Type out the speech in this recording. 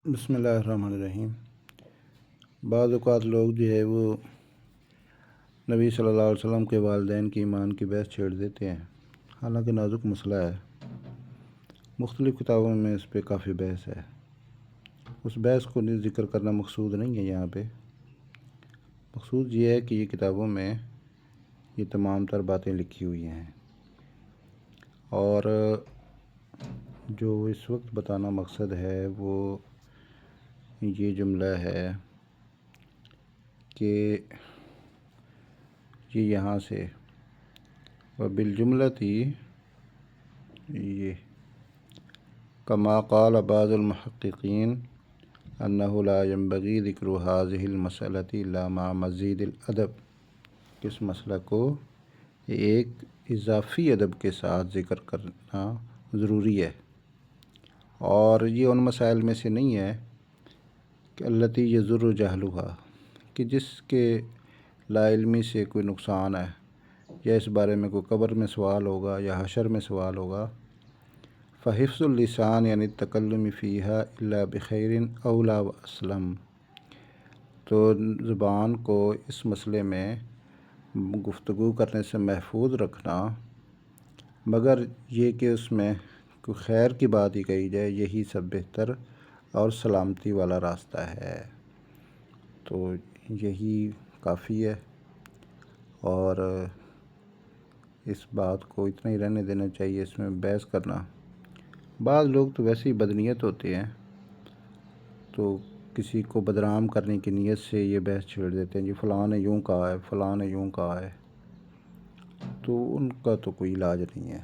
بسم اللہ الرحمن الرحیم۔ بعض اوقات لوگ جو ہے وہ نبی صلی اللہ علیہ وسلم کے والدین کی ایمان کی بحث چھیڑ دیتے ہیں، حالانکہ نازک مسئلہ ہے۔ مختلف کتابوں میں اس پہ کافی بحث ہے۔ اس بحث کو ذکر کرنا مقصود نہیں ہے یہاں پہ۔ مقصود یہ ہے کہ یہ کتابوں میں یہ تمام تر باتیں لکھی ہوئی ہیں، اور جو اس وقت بتانا مقصد ہے وہ یہ جملہ ہے کہ یہ یہاں سے وبالجملتی یہ کما قال بعض المحققین انه لا ينبغي ذکر هذه المسألة الا مع مزید الادب۔ اس مسئلہ کو ایک اضافی ادب کے ساتھ ذکر کرنا ضروری ہے، اور یہ ان مسائل میں سے نہیں ہے کہ التی یضر جہلها، کہ جس کے لا علمی سے کوئی نقصان ہے، یا اس بارے میں کوئی قبر میں سوال ہوگا یا حشر میں سوال ہوگا۔ فحفظ اللسان یعنی التکلم فیہا الا بخیر اولا و اسلم، تو زبان کو اس مسئلے میں گفتگو کرنے سے محفوظ رکھنا، مگر یہ کہ اس میں کوئی خیر کی بات ہی کہی جائے، یہی سب بہتر اور سلامتی والا راستہ ہے۔ تو یہی کافی ہے، اور اس بات کو اتنا ہی رہنے دینا چاہیے۔ اس میں بحث کرنا، بعض لوگ تو ویسے ہی بدنیت ہوتے ہیں، تو کسی کو بدنام کرنے کی نیت سے یہ بحث چھیڑ دیتے ہیں، جی فلاں نے یوں کہا ہے، فلاں نے یوں کہا ہے، تو ان کا تو کوئی علاج نہیں ہے۔